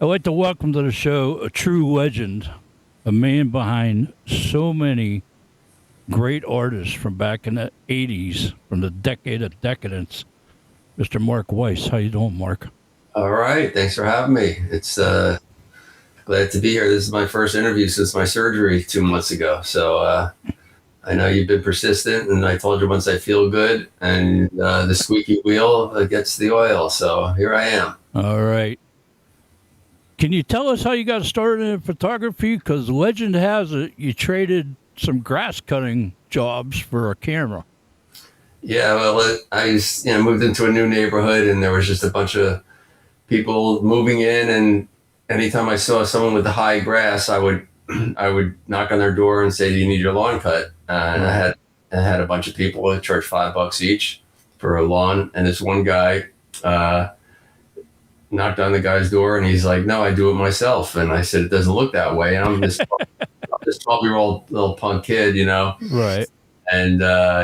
I'd like to welcome to the show a true legend, a man behind so many great artists from back in the 80s, from the decade of decadence, Mr. Mark Weiss. How you doing, Mark? All right. Thanks for having me. It's glad to be here. This is my first interview since my surgery 2 months ago. So I know you've been persistent, and I told you once I feel good, and the squeaky wheel gets the oil. So here I am. All right. Can you tell us how you got started in photography? Because legend has it you traded some grass cutting jobs for a camera. Yeah. Well, moved into a new neighborhood, and there was just a bunch of people moving in, and anytime I saw someone with the high grass, I would knock on their door and say, "Do you need your lawn cut?" And I had a bunch of people that charged $5 each for a lawn, and this one guy knocked on the guy's door, and he's like, "No, I do it myself." And I said, "It doesn't look that way." And I'm this 12-year-old little punk kid, Right. And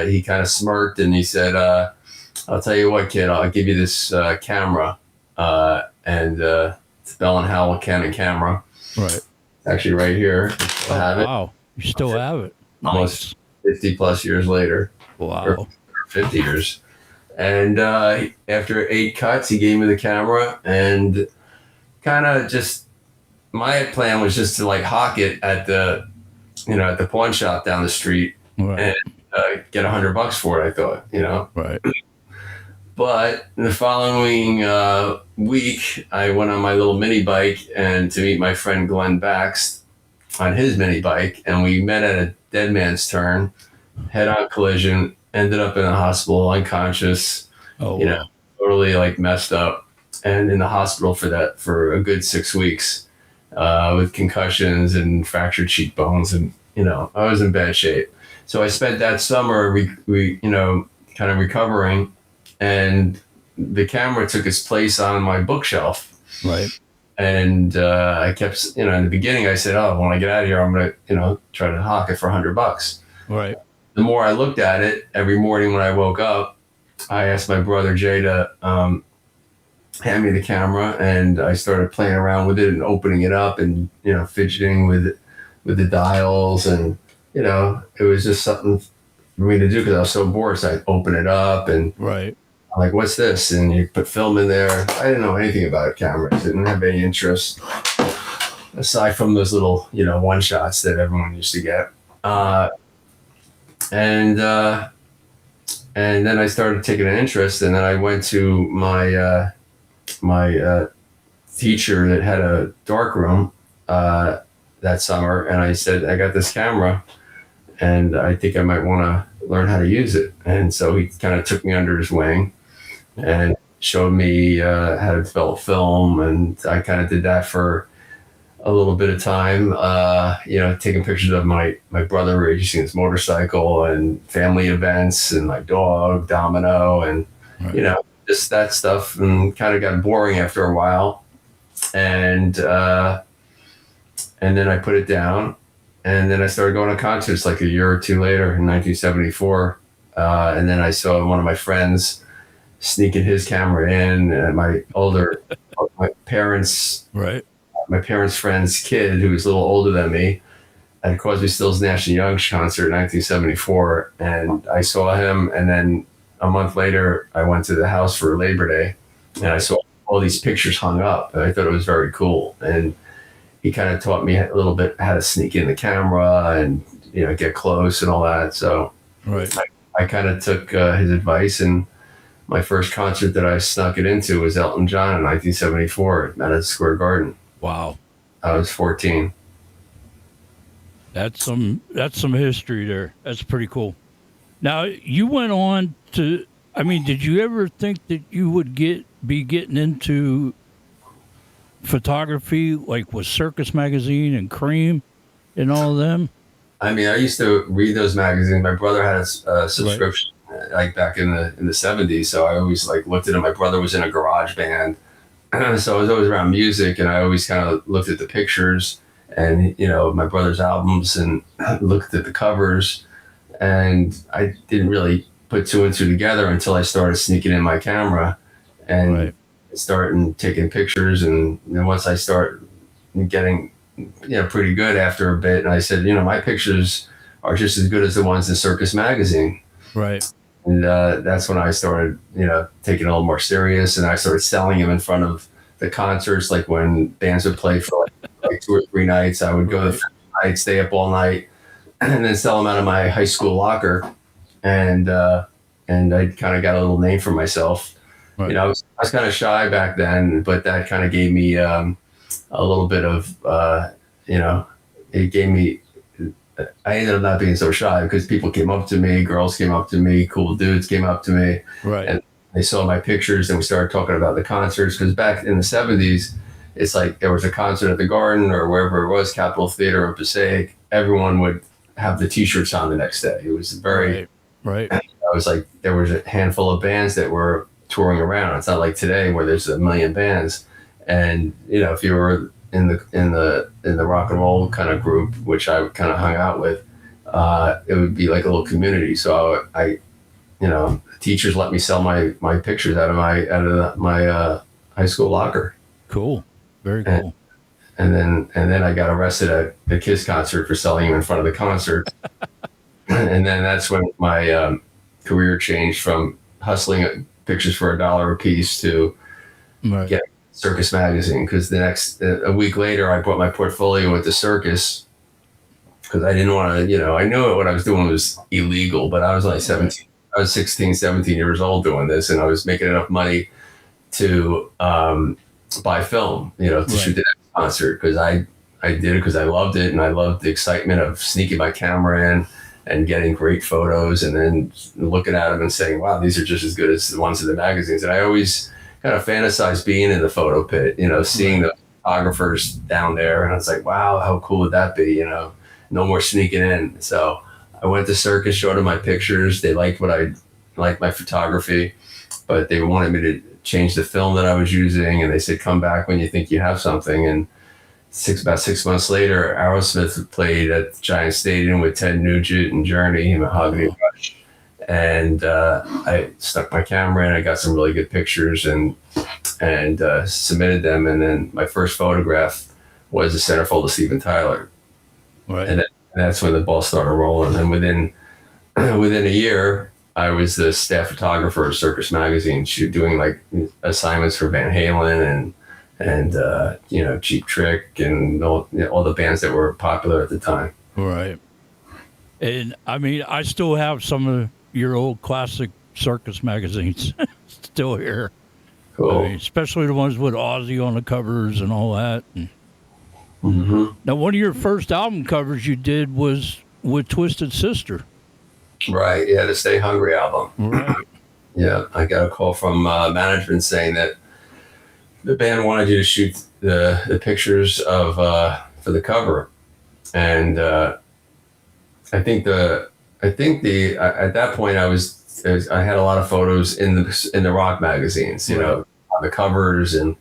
he kind of smirked, and he said, "I'll tell you what, kid, I'll give you this camera." And it's Bell and Howell Canon camera. Right. Actually, right here. I have it. Wow. You still have it. Nice. Almost 50 plus years later. Wow. Or 50 years. And after 8 cuts, he gave me the camera, and kind of just my plan was just to like hawk it at the pawn shop down the street, Right. and get $100 for it. I thought, Right. But the following week, I went on my little mini bike and to meet my friend Glenn Bax on his mini bike, and we met at a dead man's turn, head-on collision, ended up in the hospital unconscious, Oh, wow. totally like messed up, and in the hospital for a good 6 weeks with concussions and fractured cheekbones, and I was in bad shape. So I spent that summer, kind of recovering. And the camera took its place on my bookshelf. Right. And I kept, in the beginning, I said, "Oh, when I get out of here, I'm going to, try to hawk it for $100. Right. The more I looked at it, every morning when I woke up, I asked my brother Jay to hand me the camera, and I started playing around with it and opening it up and, fidgeting with the dials. And, it was just something for me to do because I was so bored. So I'd open it up and, Right. like, "What's this?" And you put film in there. I didn't know anything about cameras. Didn't have any interest aside from those little, one shots that everyone used to get. And then I started taking an interest, and then I went to my teacher that had a dark room that summer, and I said, "I got this camera, and I think I might want to learn how to use it." And so he kind of took me under his wing and showed me how to develop film, and I kind of did that for a little bit of time, taking pictures of my brother racing his motorcycle and family events and my dog Domino, and Right. just that stuff, and kind of got boring after a while, and then I put it down, and then I started going to concerts like a year or two later in 1974, and then I saw one of my friends sneaking his camera in, and my parents' Right. friend's kid, who was a little older than me, at Crosby, Stills, Nash and Young's concert in 1974, and I saw him. And then a month later, I went to the house for Labor Day, and I saw all these pictures hung up, and I thought it was very cool. And he kind of taught me a little bit how to sneak in the camera and get close and all that. So Right. I kind of took his advice, and my first concert that I snuck it into was Elton John in 1974 at Madison Square Garden. Wow. I was 14. That's some history there. That's pretty cool. Now you went on to. I mean, did you ever think that you would be getting into photography, like with Circus Magazine and Cream and all of them? I mean, I used to read those magazines. My brother had a subscription, like back in the 70s. So I always like looked at it. My brother was in a garage band, so I was always around music, and I always kind of looked at the pictures and my brother's albums and looked at the covers, and I didn't really put two and two together until I started sneaking in my camera, and Right. starting taking pictures, and then once I start getting pretty good after a bit, and I said, my pictures are just as good as the ones in Circus Magazine. Right. And that's when I started, taking it a little more serious, and I started selling them in front of the concerts. Like when bands would play for like 2 or 3 nights, I would go the first night, stay up all night, and then sell them out of my high school locker. And I kind of got a little name for myself. Right. I was kind of shy back then, but that kind of gave me a little bit of, it gave me. I ended up not being so shy because people came up to me, girls came up to me, cool dudes came up to me, Right. and they saw my pictures, and we started talking about the concerts. Because back in the 70s, it's like there was a concert at the Garden or wherever it was, Capitol Theater or Passaic, everyone would have the T-shirts on the next day. It was very, right. I was like, there was a handful of bands that were touring around. It's not like today where there's a million bands, and if you were in the rock and roll kind of group, which I kind of hung out with, it would be like a little community. So I teachers let me sell my pictures out of my high school locker. Cool. Very cool. And then I got arrested at the Kiss concert for selling them in front of the concert. And then that's when my career changed from hustling pictures for $1 a piece to get Circus Magazine. Because a week later, I brought my portfolio with the Circus because I didn't want to, I knew what I was doing was illegal, but I was only 17. I was 16, 17 years old doing this, and I was making enough money to buy film, to shoot the next concert, because I did it because I loved it, and I loved the excitement of sneaking my camera in and getting great photos, and then looking at them and saying, wow, these are just as good as the ones in the magazines. And I always kind of fantasized being in the photo pit, seeing the photographers down there, and I was like, wow, how cool would that be? No more sneaking in. So I went to Circus, showed them my pictures. They liked my photography, but they wanted me to change the film that I was using, and they said, come back when you think you have something. And about 6 months later, Aerosmith played at the Giant Stadium with Ted Nugent and Journey and Mahogany Rush. And I stuck my camera in. I got some really good pictures and submitted them. And then my first photograph was the centerfold of Steven Tyler. Right. And that's when the ball started rolling. And within a year, I was the staff photographer of Circus Magazine, doing like assignments for Van Halen and Cheap Trick and all the bands that were popular at the time. Right. And I mean, I still have some of your old classic Circus magazines still here. Cool. I mean, especially the ones with Ozzy on the covers and all that. And now, one of your first album covers you did was with Twisted Sister. Right. Yeah, the Stay Hungry album. Right. Yeah, I got a call from management saying that the band wanted you to shoot the pictures of for the cover, and I think at that point I had a lot of photos in the rock magazines, on the covers and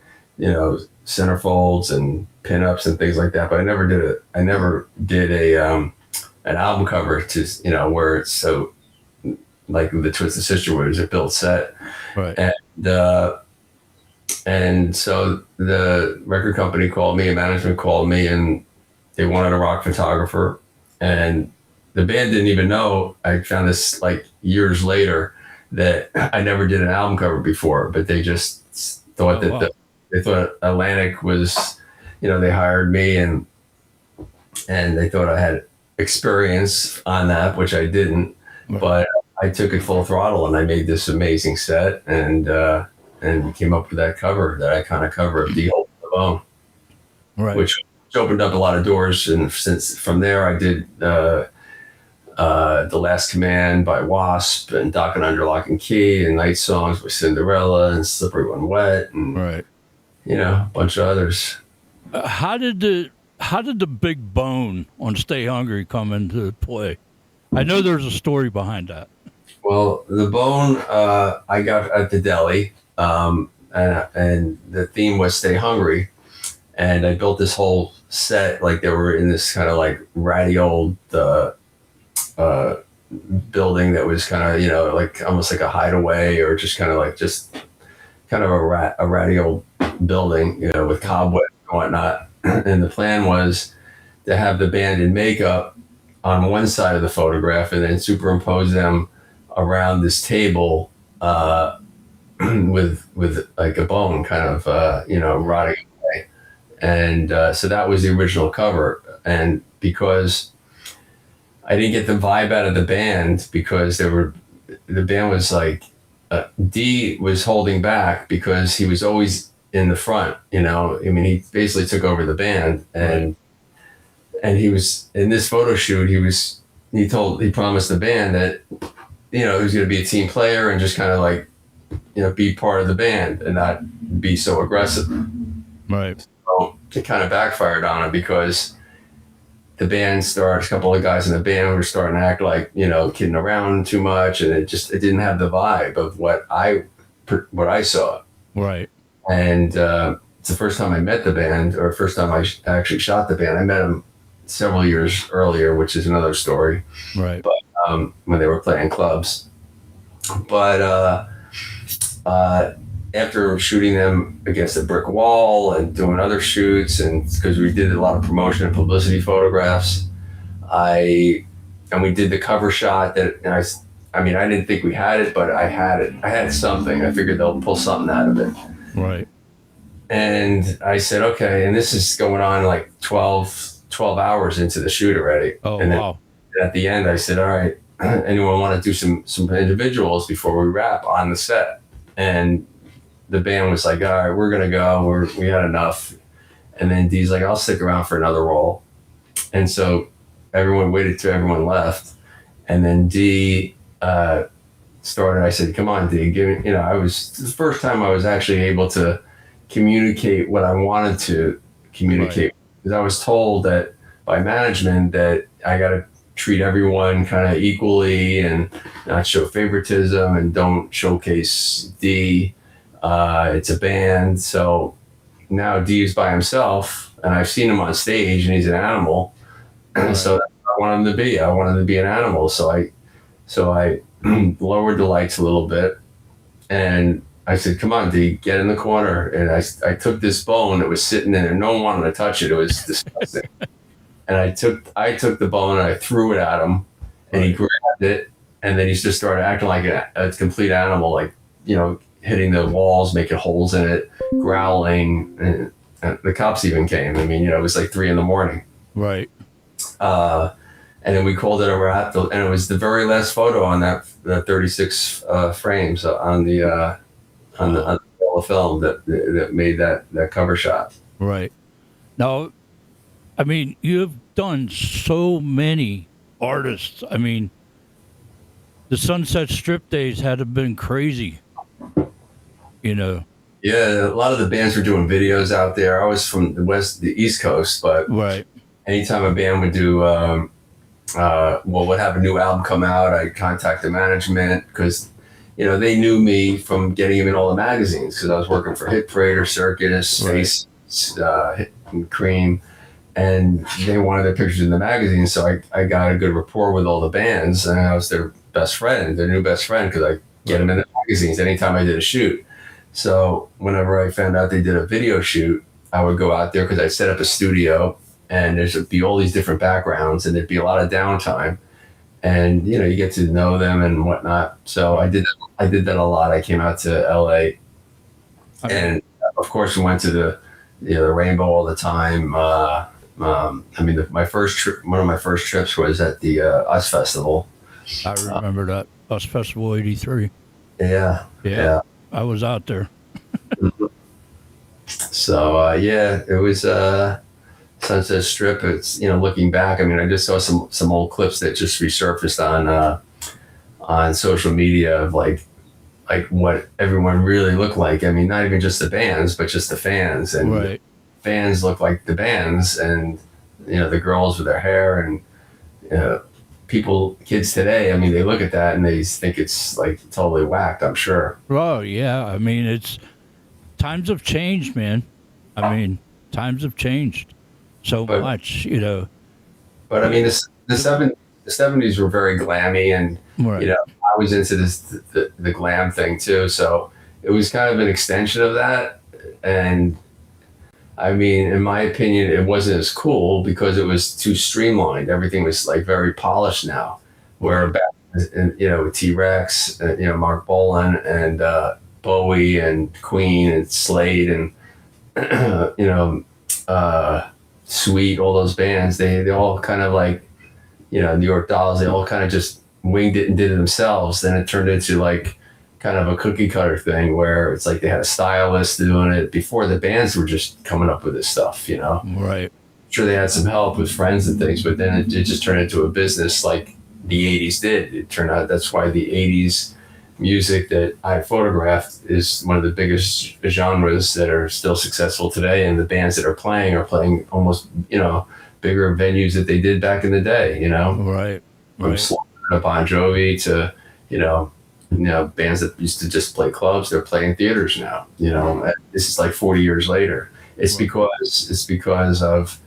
centerfolds and pinups and things like that. But I never did an album cover to where it's so like the Twisted Sister, where it was a built set, Right. And so the record company called me, and management called me, and they wanted a rock photographer. And the band didn't even know. I found this like years later that I never did an album cover before, but they just thought they thought Atlantic was, they hired me and they thought I had experience on that, which I didn't. Right. But I took it full throttle, and I made this amazing set, and came up with that cover, that iconic cover of The Hole in the Bone, Right. which opened up a lot of doors. And since from there, I did The Last Command by Wasp, and Dock and Under Lock and Key, and Night Songs by Cinderella, and Slippery When Wet, and Right. a bunch of others. How did the big bone on Stay Hungry come into play? I know there's a story behind that. Well, the bone I got at the deli, and the theme was Stay Hungry, and I built this whole set like they were in this kind of like ratty old building that was kind of like almost like a hideaway, or just kind of like kind of a ratty old building, with cobwebs and whatnot. And the plan was to have the band in makeup on one side of the photograph and then superimpose them around this table with like a bone kind of rotting away. And so that was the original cover. And because I didn't get the vibe out of the band, because the band was like, D was holding back because he was always in the front. I mean, he basically took over the band, and he was in this photo shoot. He promised the band that he was going to be a team player and just kind of like be part of the band and not be so aggressive. Right. So it kind of backfired on him, because the band started, a couple of guys in the band were starting to act like, kidding around too much. And it didn't have the vibe of what I saw. Right. And it's the first time I met the band, or first time I actually shot the band. I met them several years earlier, which is another story. Right. But when they were playing clubs. But after shooting them against a brick wall and doing other shoots, and because we did a lot of promotion and publicity photographs, we did the cover shot I didn't think we had it, but I had it. I had something. I figured they'll pull something out of it. Right. And I said, okay, and this is going on like 12 hours into the shoot already. Oh, and wow. At the end, I said, all right, anyone want to do some individuals before we wrap on the set? And the band was like, all right, we're going to go. We had enough. And then D's like, I'll stick around for another role. And so everyone waited till everyone left. And then D started. I said, come on, D, give me, it was the first time I was actually able to communicate what I wanted to communicate. Because I was told that by management that I got to treat everyone kind of equally and not show favoritism and don't showcase D. It's a band. So now D is by himself, and I've seen him on stage, and he's an animal. Right. So that's what I want him to be. I want him to be an animal. So I lowered the lights a little bit, and I said, come on, D, get in the corner. And I took this bone that was sitting in there. No one wanted to touch it. It was disgusting. And I took the bone and I threw it at him, and he grabbed it, and then he just started acting like a complete animal, like, hitting the walls, making holes in it, growling. And the cops even came. I mean, it was like 3 a.m. Right. And then we called it a wrap, and it was the very last photo on that 36 frames on the film that made that cover shot. Right. Now, I mean, you've done so many artists. I mean, the Sunset Strip days had to have been crazy, Yeah, a lot of the bands were doing videos out there. I was from the East Coast, but anytime a band would do, would have a new album come out, I'd contact the management, because, they knew me from getting them in all the magazines, because I was working for Hit Parade or Circus, Space, Hit and Cream. And they wanted their pictures in the magazine, so I got a good rapport with all the bands, and I was their best friend, their new best friend, because I get them in the magazines anytime I did a shoot. So whenever I found out they did a video shoot, I would go out there, because I set up a studio, and there'd be all these different backgrounds, and there'd be a lot of downtime, and you get to know them and whatnot. So I did that a lot. I came out to LA, and of course we went to the Rainbow all the time. My first trip, one of my first trips was at the US Festival. I remember that US Festival '83. Yeah. I was out there. So it was Sunset Strip. It's looking back. I mean, I just saw some old clips that just resurfaced on social media of like what everyone really looked like. I mean, not even just the bands, but just the fans, and fans look like the bands, and the girls with their hair, and kids today, I mean, they look at that and they think it's like totally whacked, I'm sure. Oh yeah, I mean, times have changed, man. I mean, times have changed so much, But I mean, the 70s were very glammy, and I was into the glam thing too, so it was kind of an extension of that. And I mean, in my opinion, it wasn't as cool because it was too streamlined. Everything was like very polished now. Where back, with T Rex, Mark Bolan and Bowie and Queen and Slade and Sweet, all those bands, they all kind of like, New York Dolls, they all kind of just winged it and did it themselves. Then it turned into like kind of a cookie cutter thing where it's like they had a stylist doing it before the bands were just coming up with this stuff, Right. Sure, they had some help with friends and things, but then it just turned into a business like the 80s did. It turned out that's why the 80s music that I photographed is one of the biggest genres that are still successful today. And the bands that are playing almost, bigger venues that they did back in the day, Right. From Bon Jovi to, bands that used to just play clubs, they're playing theaters now. This is like 40 years later. It's because of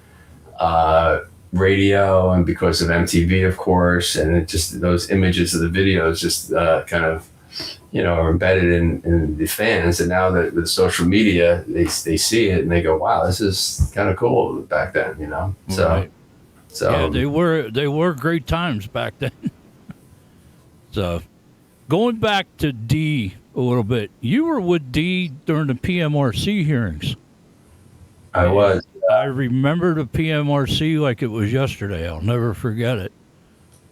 radio and because of MTV, of course, and it just those images of the videos just kind of are embedded in the fans. And now that with social media, they see it and they go, "Wow, this is kind of cool." Back then, So, Right. so Yeah, they were great times back then. So, going back to D a little bit, you were with D during the PMRC hearings. I was. I remember the PMRC like it was yesterday. I'll never forget it.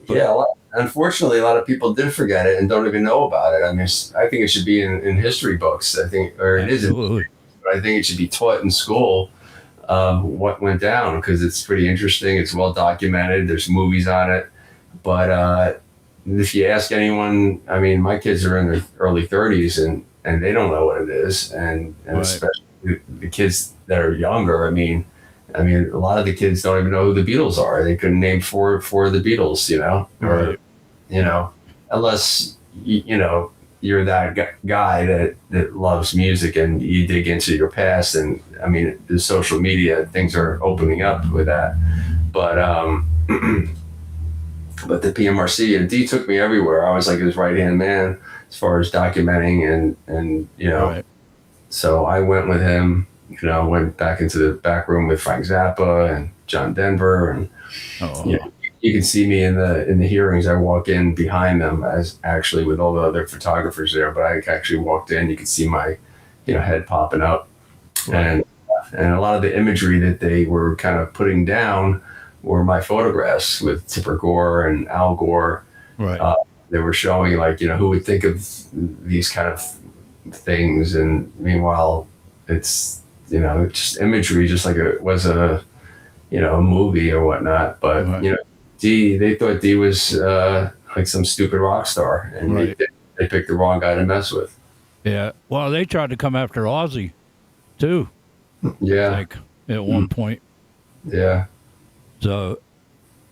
Yeah, unfortunately, a lot of people did forget it and don't even know about it. I mean, I think it should be in history books. I think, or it is, but I think it should be taught in school. What went down, because it's pretty interesting. It's well documented. There's movies on it. But if you ask anyone, I mean, my kids are in their early 30s and they don't know what it is, and Right. especially the kids that are younger. I mean, a lot of the kids don't even know who the Beatles are. They couldn't name four of the Beatles, or Right. Unless you're that guy that loves music and you dig into your past. And I mean, the social media things are opening up with that, but but the PMRC and D took me everywhere. I was like his right hand man as far as documenting and Right. So I went with him. Went back into the back room with Frank Zappa and John Denver, and Oh. you can see me in the hearings. I walk in behind them as actually with all the other photographers there, but I actually walked in. You could see my head popping up, Right. and a lot of the imagery that they were kind of putting down were my photographs with Tipper Gore and Al Gore. Right. They were showing like who would think of these kind of things, and meanwhile it's just imagery, just like it was a movie or whatnot. But Right. D, they thought D was like some stupid rock star, and Right. they picked the wrong guy to mess with. Yeah. Well, they tried to come after Ozzy, too. Yeah, Like at one point. yeah. So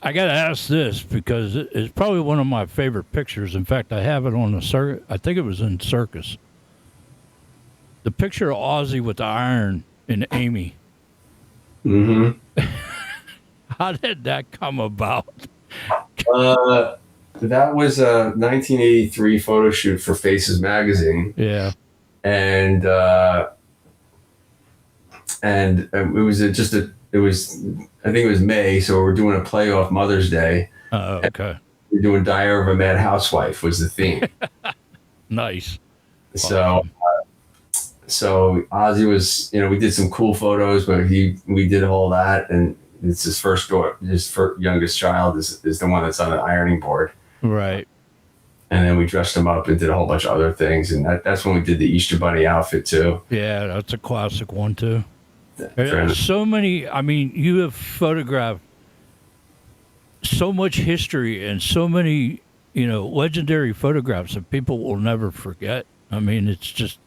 I got to ask this because it's probably one of my favorite pictures. In fact, I have it on the circus. I think it was in Circus. The picture of Ozzy with the iron and Amy. Mm-hmm. How did that come about? That was a 1983 photo shoot for Faces magazine, Yeah. and it was it was, I think it was May, so we're doing a playoff Mother's Day. Okay. We're doing Diary of a Mad Housewife was the theme. Nice. So so Ozzy was, we did some cool photos, but we did all that, and it's his first youngest child is the one that's on the ironing board. Right. And then we dressed him up and did a whole bunch of other things, and that's when we did the Easter Bunny outfit too. Yeah, that's a classic one too. Trying There's to- so many. I mean, you have photographed so much history and so many, legendary photographs that people will never forget. I mean, it's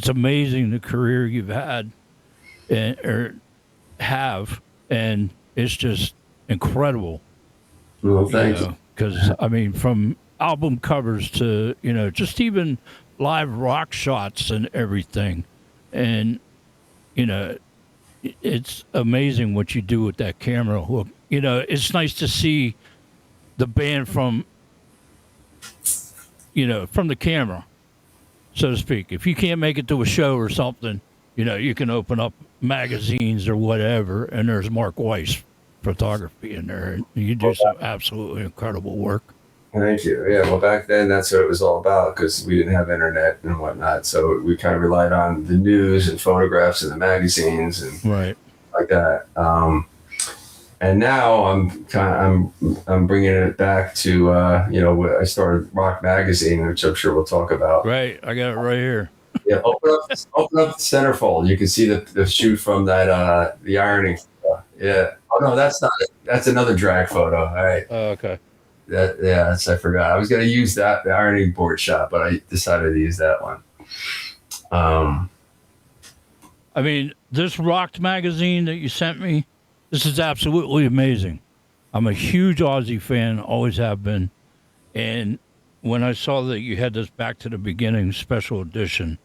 amazing the career you've had and it's just incredible. Well, thanks. Because I mean, from album covers to just even live rock shots and everything, and it's amazing what you do with that camera hook. It's nice to see the band from the camera. so to speak. If you can't make it to a show or something, you can open up magazines or whatever, and there's Mark Weiss photography in there, and you do some absolutely incredible work. Thank you. Yeah, well, back then that's what it was all about because we didn't have internet and whatnot, so we kind of relied on the news and photographs in the magazines and Right. like that. And now I'm bringing it back to I started Rock Magazine, which I'm sure we'll talk about. Right. I got it right here. Yeah, open up the centerfold. You can see the shoot from that the ironing. Yeah. Oh no, that's not it. That's another drag photo. All right. Okay. I forgot. I was gonna use the ironing board shot, but I decided to use that one. I mean, this Rocked magazine that you sent me, this is absolutely amazing. I'm a huge Ozzy fan, always have been. And when I saw that you had this Back to the Beginning special edition,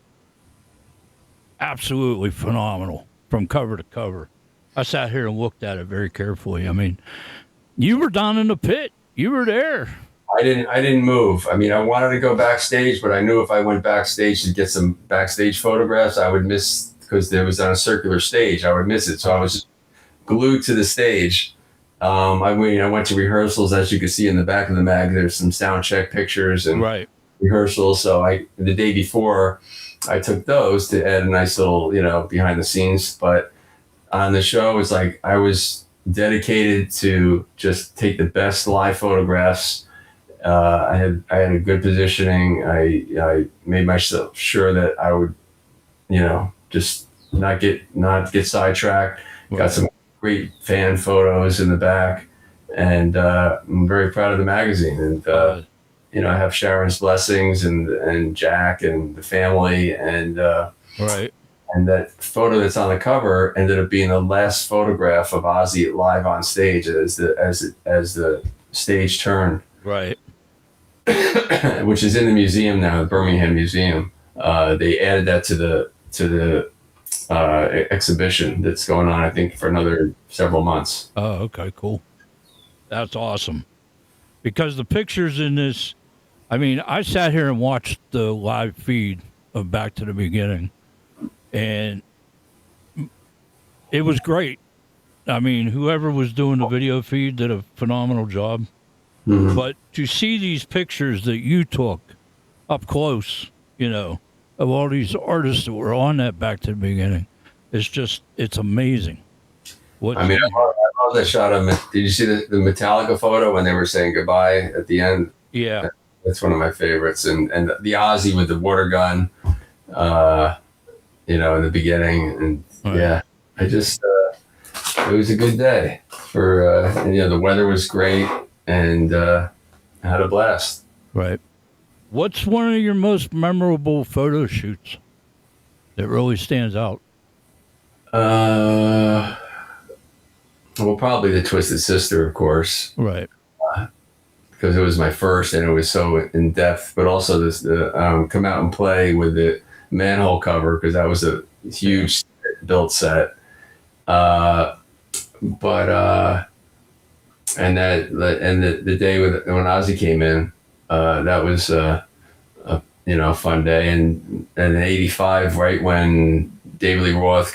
absolutely phenomenal from cover to cover. I sat here and looked at it very carefully. I mean, you were down in the pit. You were there. I didn't move. I mean, I wanted to go backstage, but I knew if I went backstage to get some backstage photographs, I would miss because there was on a circular stage. I would miss it, so I was just glued to the stage. I went to rehearsals, as you can see in the back of the mag. There's some sound check pictures and Right. rehearsals. So the day before, I took those to add a nice little behind the scenes. But on the show, it's like I was dedicated to just take the best live photographs. I had a good positioning. I made myself sure that I would, just not get sidetracked. Right. Got some great fan photos in the back, and I'm very proud of the magazine. And I have Sharon's blessings and Jack and the family, and Right. and that photo that's on the cover ended up being the last photograph of Ozzy live on stage as the stage turned. Right. Which is in the museum now, the Birmingham Museum. They added that to the exhibition that's going on, I think, for another several months. Oh, okay, cool. That's awesome. Because the pictures in this, I mean, I sat here and watched the live feed of Back to the Beginning, and it was great. I mean, whoever was doing the video feed did a phenomenal job. Mm-hmm. But to see these pictures that you took up close, of all these artists that were on that Back to the Beginning, it's amazing. I love that shot of. Did you see the Metallica photo when they were saying goodbye at the end? Yeah. That's one of my favorites. And the Ozzy with the water gun, in the beginning. And Right. yeah, I just, it was a good day for, the weather was great and I had a blast. Right. What's one of your most memorable photo shoots that really stands out? Well, probably the Twisted Sister, of course, Right. because it was my first and it was so in depth. But also Come Out and Play with the manhole cover, because that was a huge built set. And the day when Ozzy came in, that was a fun day. And in '85, right when David Lee Roth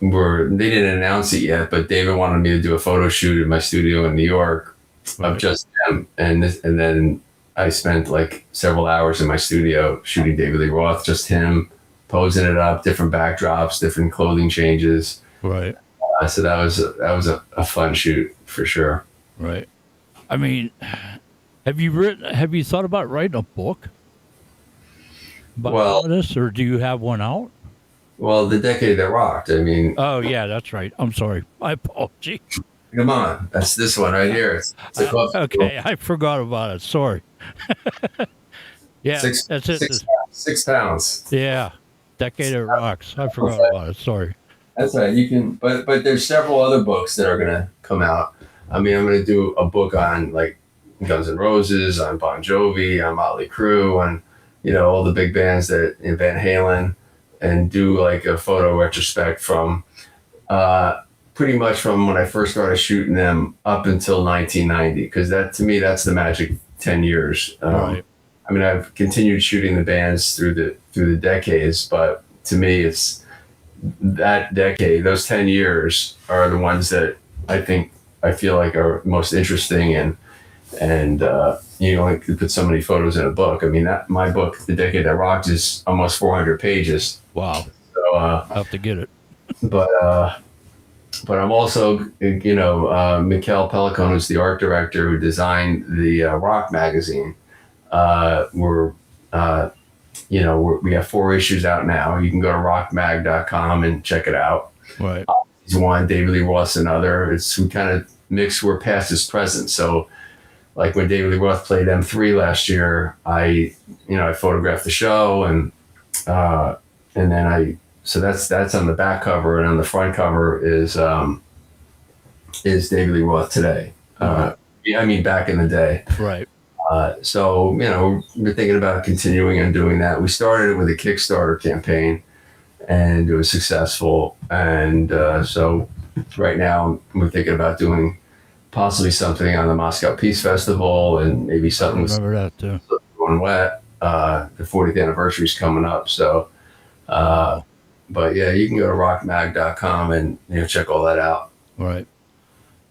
they didn't announce it yet, but David wanted me to do a photo shoot in my studio in New York of just him. And then I spent like several hours in my studio shooting David Lee Roth, just him, posing it up, different backdrops, different clothing changes. Right. So that was a fun shoot for sure. Right. I mean, have you thought about writing a book about all this, or do you have one out? Well, The Decade That Rocked. I mean. Oh yeah, that's right. I'm sorry. My apology. Come on, that's this one right here. It's okay, I forgot about it. Sorry. Yeah, that's it. 6 pounds. Yeah, Decade of Rocks. I forgot about it. Sorry. That's right. You can, but there's several other books that are gonna come out. I mean, I'm gonna do a book on like Guns N' Roses, on Bon Jovi, on Mötley Crüe, on all the big bands that in Van Halen, and do like a photo retrospect from pretty much from when I first started shooting them up until 1990, because that to me that's the magic 10 years. Right. I mean, I've continued shooting the bands through the decades, but to me, it's that decade, those 10 years are the ones that I feel like are most interesting, and you only could put so many photos in a book. I mean, that my book, The Decade That Rocked, is almost 400 pages. Wow. So, I'll have to get it. but I'm also, Mikhail Pelikon, who's the art director who designed the rock magazine. We have 4 issues out now. You can go to rockmag.com and check it out. Right. He's one, David Lee Roth another. We kind of mix where past is present. So, like when David Lee Roth played M3 last year, I photographed the show, and then so that's on the back cover, and on the front cover is David Lee Roth today. Back in the day. Right. So we're thinking about continuing and doing that. We started it with a Kickstarter campaign, and it was successful. And so right now we're thinking about doing possibly something on the Moscow Peace Festival, and maybe something with that too. Going Wet. The 40th anniversary is coming up. So, but yeah, you can go to rockmag.com and check all that out. Right.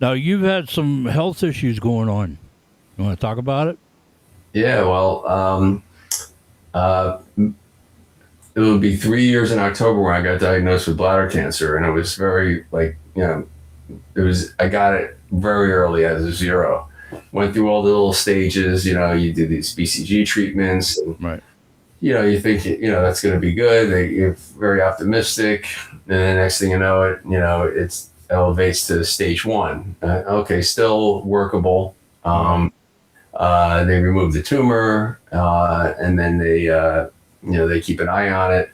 Now you've had some health issues going on. You want to talk about it? Yeah, well, it will be 3 years in October when I got diagnosed with bladder cancer, and it was very I got it very early as a 0. Went through all the little stages. You do these BCG treatments, and right. You think that's going to be good. You're very optimistic, and the next thing you know, it elevates to stage 1. Okay, still workable. They remove the tumor, and then they keep an eye on it.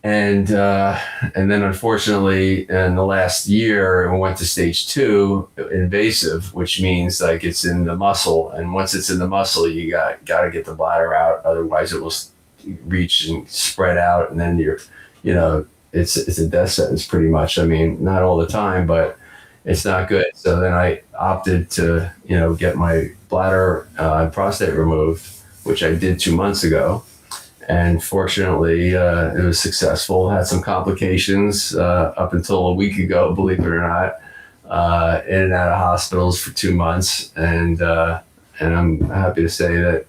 And then unfortunately, in the last year, we went to stage 2, invasive, which means like it's in the muscle. And once it's in the muscle, you got to get the bladder out. Otherwise, it will reach and spread out. And then it's a death sentence pretty much. I mean, not all the time, but it's not good. So then I opted to, get my bladder and prostate removed, which I did 2 months ago. And fortunately, it was successful. Had some complications up until a week ago, believe it or not, in and out of hospitals for 2 months. And I'm happy to say that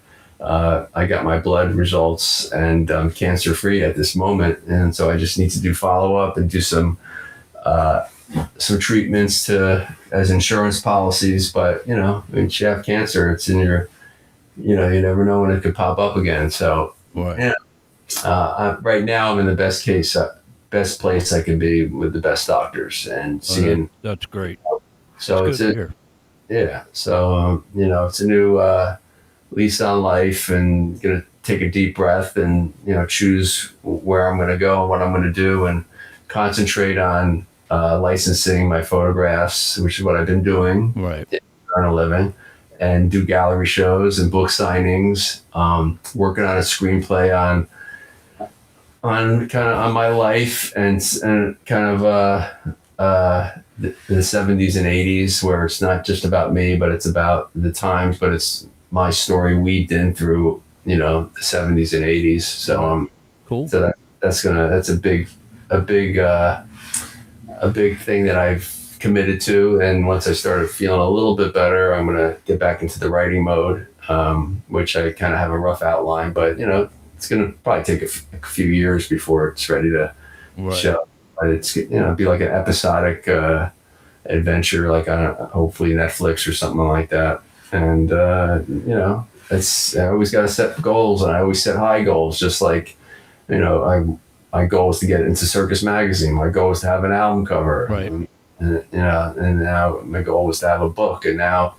I got my blood results, and I'm cancer-free at this moment. And so I just need to do follow-up and do some treatments as insurance policies. But, when you have cancer, it's in your, you never know when it could pop up again. So, right. Right now I'm in the best place I can be with the best doctors, and seeing. That's great. So that's good yeah. So, it's a new lease on life, and going to take a deep breath and, choose where I'm going to go and what I'm going to do, and concentrate on licensing my photographs, which is what I've been doing. Right. Earn a living, and do gallery shows and book signings. Working on a screenplay on my life, and kind of the 70s and 80s, where it's not just about me, but it's about the times, but it's my story weaved in through the 70s and 80s. So cool. So that's a big thing that I've committed to. And once I started feeling a little bit better, I'm going to get back into the writing mode, which I kind of have a rough outline, but it's going to probably take a few years before it's ready to show. But it's be like an episodic adventure, like on hopefully Netflix or something like that. And I always got to set goals, and I always set high goals. Just like my goal is to get into Circus Magazine. My goal is to have an album cover. Right. And now my goal was to have a book, and now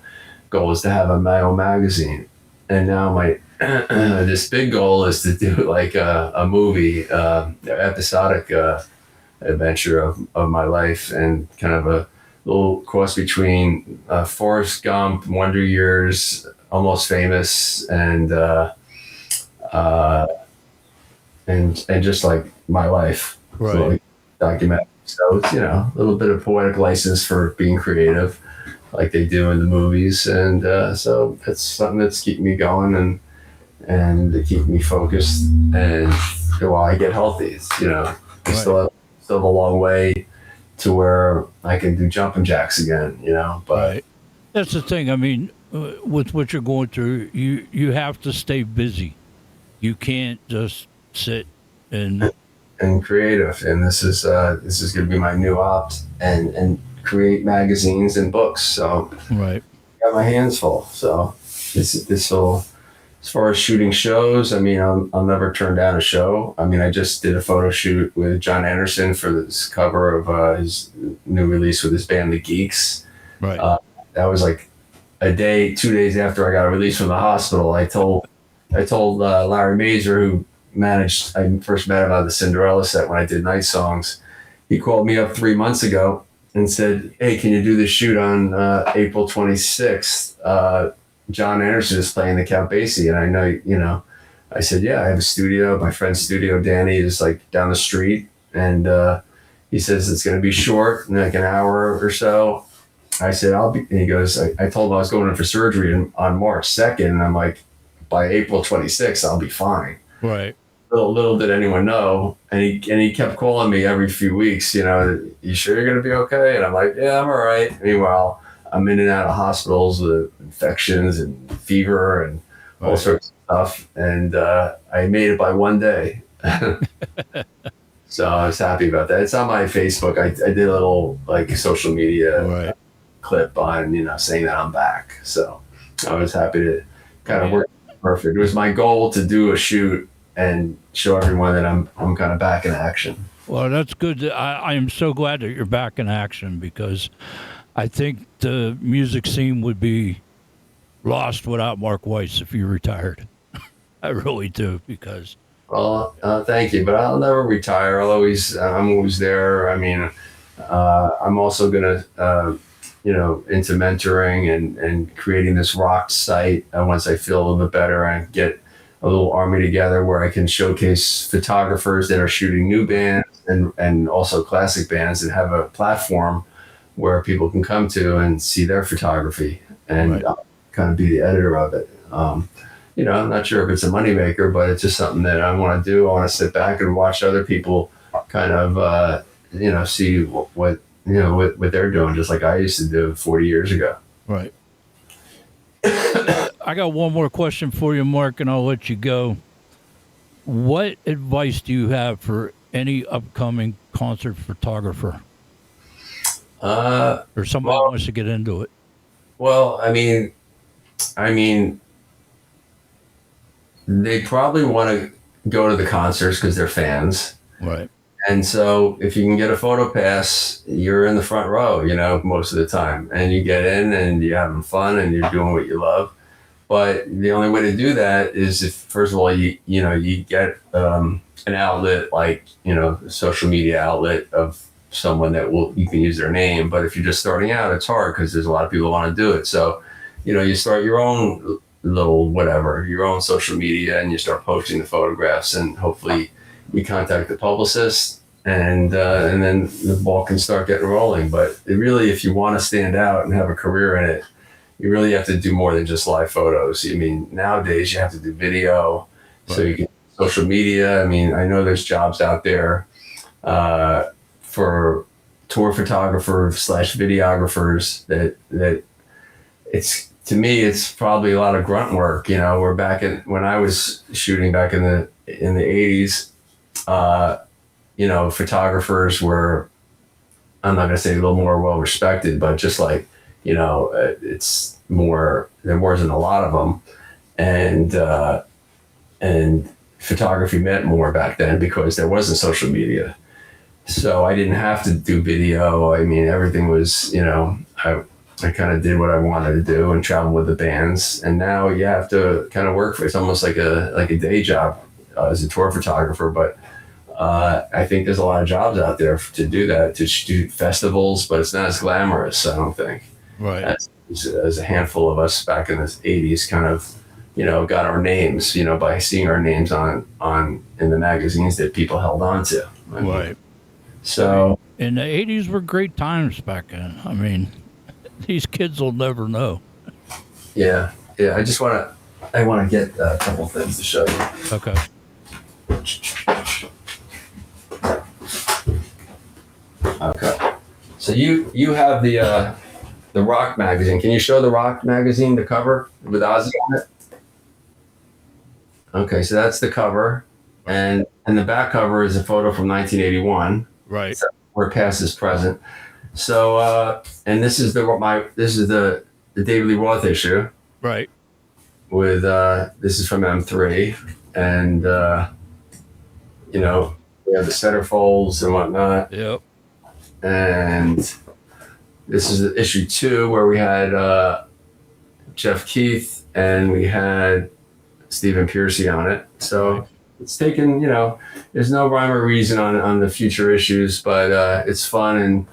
goal is to have my own magazine. And now my this big goal is to do like a movie, episodic adventure of my life, and kind of a little cross between Forrest Gump, Wonder Years, Almost Famous, and just like my life. Right. So, like, documentary. So it's a little bit of poetic license for being creative, like they do in the movies, and so it's something that's keeping me going, and and to keep me focused and while I get healthy. I still have a long way to where I can do jumping jacks again, but Right. That's the thing. I mean, with what you're going through, you have to stay busy. You can't just sit and and creative. And this is going to be my new opt and create magazines and books. So right. I got my hands full. So this will, as far as shooting shows, I mean, I'll never turn down a show. I mean, I just did a photo shoot with John Anderson for this cover of his new release with his band, The Geeks. Right. That was like 2 days after I got released from the hospital. I told Larry Mazer, who I first met him on the Cinderella set when I did Night Songs. He called me up 3 months ago and said, "Hey, can you do this shoot on April 26th? John Anderson is playing the Count Basie." And I know, I said, "Yeah, I have a studio. My friend's studio, Danny, is like down the street." And he says it's going to be short, like an hour or so. I said, "I'll be," and he goes, I told him I was going in for surgery on March 2nd. And I'm like, by April 26th, I'll be fine. Right. Little did anyone know. And he kept calling me every few weeks, "You sure you're going to be okay?" And I'm like, "Yeah, I'm all right." Meanwhile, I'm in and out of hospitals with infections and fever and all sorts of stuff. And I made it by one day. So I was happy about that. It's on my Facebook. I did a little like social media clip on, saying that I'm back. So I was happy to kind of work perfect. It was my goal to do a shoot and show everyone that I'm kind of back in action. Well, that's good. I am so glad that you're back in action because I think the music scene would be lost without Mark Weiss if you retired. I really do because. Well, thank you, but I'll never retire. I'm always there. I mean, I'm also gonna, into mentoring and creating this rock site. Once I feel a little bit better, and get a little army together where I can showcase photographers that are shooting new bands and also classic bands, and have a platform where people can come to and see their photography and kind of be the editor of it. I'm not sure if it's a moneymaker, but it's just something that I want to do. I want to sit back and watch other people kind of, see what they're doing, just like I used to do 40 years ago. Right. I got one more question for you, Mark, and I'll let you go. What advice do you have for any upcoming concert photographer? Or somebody who wants to get into it? Well, I mean, they probably want to go to the concerts because they're fans. Right. And so if you can get a photo pass, you're in the front row, most of the time. And you get in and you're having fun and you're doing what you love. But the only way to do that is if, first of all, you get an outlet like, a social media outlet of someone you can use their name. But if you're just starting out, it's hard because there's a lot of people who want to do it. So, you start your own little whatever, your own social media, and you start posting the photographs, and hopefully you contact the publicist, and then the ball can start getting rolling. But if you want to stand out and have a career in it, you really have to do more than just live photos. I mean, nowadays you have to do video, so you can social media. I mean, I know there's jobs out there for tour photographers / videographers that it's. To me, it's probably a lot of grunt work. We're when I was shooting back in the 80s, photographers were, I'm not going to say a little more well respected, but just like, it's more, there wasn't a lot of them. And photography meant more back then because there wasn't social media. So I didn't have to do video. I mean, everything was, I kind of did what I wanted to do and travel with the bands. And now you have to kind of work for it's almost like a day job as a tour photographer. But I think there's a lot of jobs out there to do that, to shoot festivals, but it's not as glamorous, I don't think. Right. As a handful of us back in the 80s kind of, got our names, by seeing our names on in the magazines that people held on to. Right. So. And the 80s were great times back then. I mean, these kids will never know. Yeah. I just want to I want to get a couple things to show you. Okay. Okay. So you have the Rock magazine. Can you show the Rock magazine, the cover with Ozzy on it? Okay, so that's the cover, and the back cover is a photo from 1981. Right. So where past is present. So and this is the David Lee Roth issue. Right. With this is from M3, and we have the centerfolds and whatnot. Yep. And this is issue 2 where we had Jeff Keith and we had Stephen Piercy on it. So it's taken, there's no rhyme or reason on the future issues, but it's fun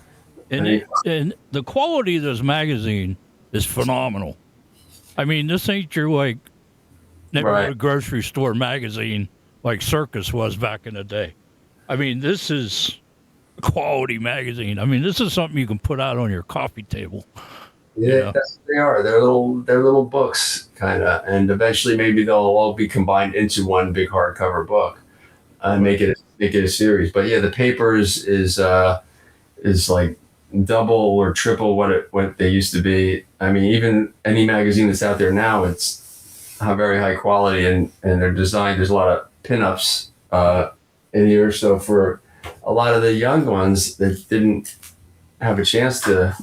and the quality of this magazine is phenomenal. I mean, this ain't your neighborhood grocery store magazine like Circus was back in the day. I mean, this is a quality magazine. I mean, this is something you can put out on your coffee table. Yeah, they are. They're little books, kind of, and eventually maybe they'll all be combined into one big hardcover book, and make it a series. But yeah, the paper is like double or triple what they used to be. I mean, even any magazine that's out there now, it's very high quality, and they're designed. There's a lot of pinups in here, so for a lot of the young ones that didn't have a chance to,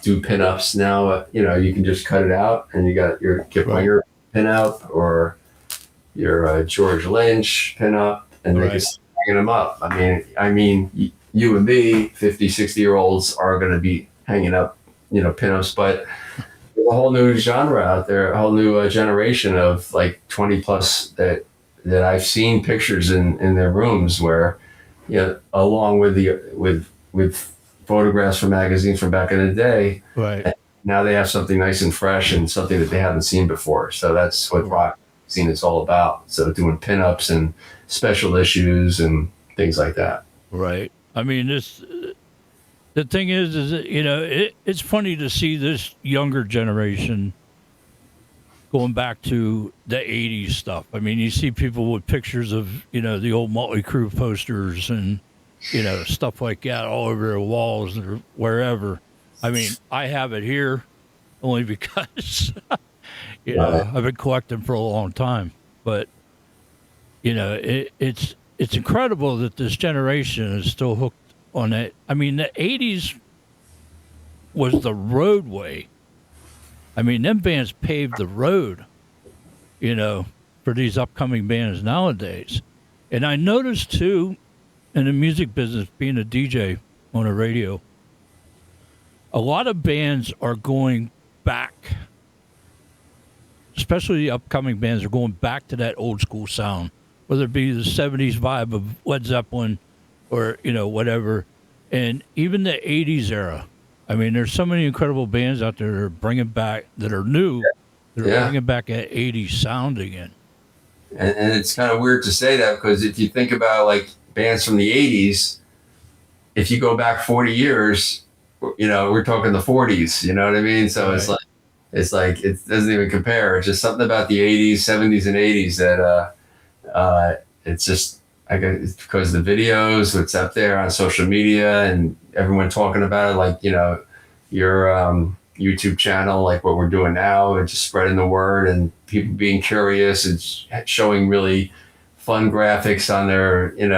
do pinups now, you can just cut it out and you got your Kip Winger pinup or your George Lynch pinup, and they can start hanging them up. I mean, you and me, 50, 60-year-olds are going to be hanging up, pinups, but there's a whole new genre out there, a whole new generation of like 20 plus that I've seen pictures in their rooms where, along with photographs from magazines from back in the day. Right. Now they have something nice and fresh and something that they haven't seen before. So that's what Rock Magazine is all about. So doing pinups and special issues and things like that. Right. I mean, the thing is that, it's funny to see this younger generation going back to the 80s stuff. I mean, you see people with pictures of, the old Mötley Crüe posters and, stuff like that all over their walls or wherever. I mean, I have it here only because, I've been collecting for a long time. But, it's incredible that this generation is still hooked on it. I mean, the 80s was the roadway. I mean, them bands paved the road, for these upcoming bands nowadays. And I noticed, too, in the music business, being a DJ on a radio, a lot of bands are going back, especially the upcoming bands are going back to that old school sound, whether it be the 70s vibe of Led Zeppelin or, whatever, and even the 80s era. I mean, there's so many incredible bands out there that are bringing back, that are new, that are bringing back that 80s sound again. And it's kind of weird to say that because if you think about like bands from the 80s, if you go back 40 years, we're talking the 40s, you know what I mean? So it's like it doesn't even compare. It's just something about the 80s, 70s, and 80s that it's just, I guess it's because the videos, what's up there on social media, and everyone talking about it, like your YouTube channel, like what we're doing now, and just spreading the word and people being curious and showing really fun graphics on there, and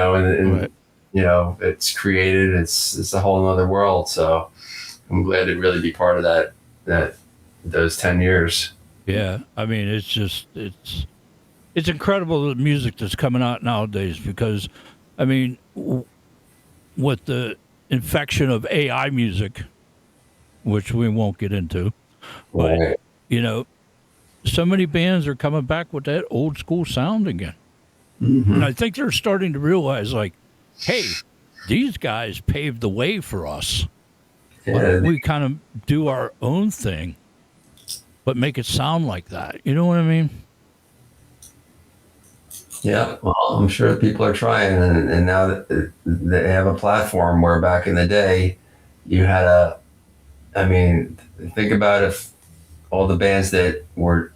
it's created. It's a whole other world. So I'm glad to really be part of those 10 years. Yeah, I mean, it's incredible the music that's coming out nowadays because, I mean, with the infection of AI music, which we won't get into, but, so many bands are coming back with that old school sound again. Mm-hmm. And I think they're starting to realize, like, hey, these guys paved the way for us. Yeah. We kind of do our own thing, but make it sound like that. You know what I mean? Yeah, well, I'm sure people are trying, and now that they have a platform where back in the day, you had think about if all the bands that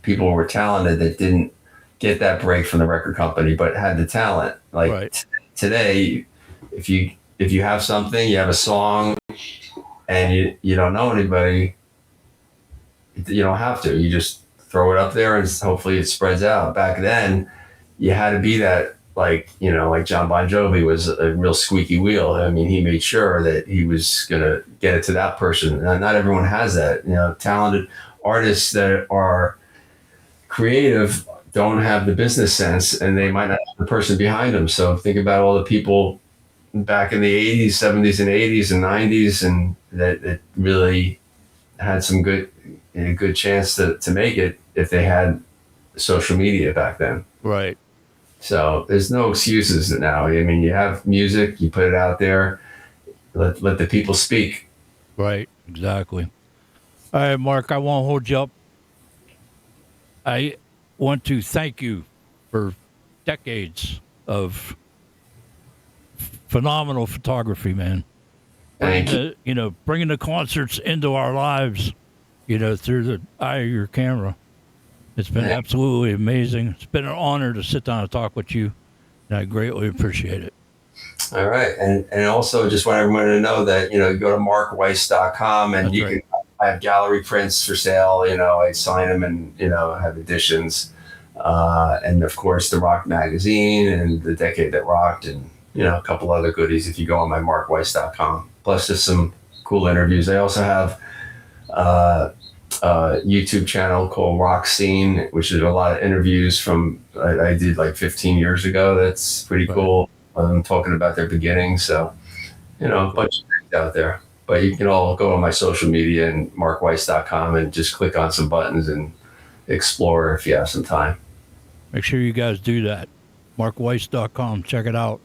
people were talented that didn't get that break from the record company, but had the talent. Like Right. today, if you have something, you have a song, and you don't know anybody, you don't have to. You just throw it up there, and hopefully it spreads out. Back then, you had to be that, like, like John Bon Jovi was a real squeaky wheel. I mean, he made sure that he was gonna get it to that person. Not everyone has that. Talented artists that are creative don't have the business sense, and they might not have the person behind them. So think about all the people back in the 80s, 70s, and 80s and 90s, and that really had some good chance to make it if they had social media back then. Right. So there's no excuses now. I mean, you have music, you put it out there, let the people speak. Right. Exactly. All right, Mark, I won't hold you up. I want to thank you for decades of phenomenal photography, man. Thank you. Bringing the concerts into our lives, through the eye of your camera. It's been absolutely amazing. It's been an honor to sit down and talk with you, and I greatly appreciate it. All right. And also just want everyone to know that, you go to markweiss.com, and That's you right. can, I have gallery prints for sale. I sign them and, have editions. And of course the Rock magazine and the Decade That Rocked, and, a couple other goodies if you go on my markweiss.com, plus just some cool interviews. I also have, a YouTube channel called Rock Scene, which is a lot of interviews from I did like 15 years ago. That's pretty cool. I'm talking about their beginnings. So, a bunch of things out there. But you can all go on my social media and markweiss.com and just click on some buttons and explore if you have some time. Make sure you guys do that. MarkWeiss.com. Check it out.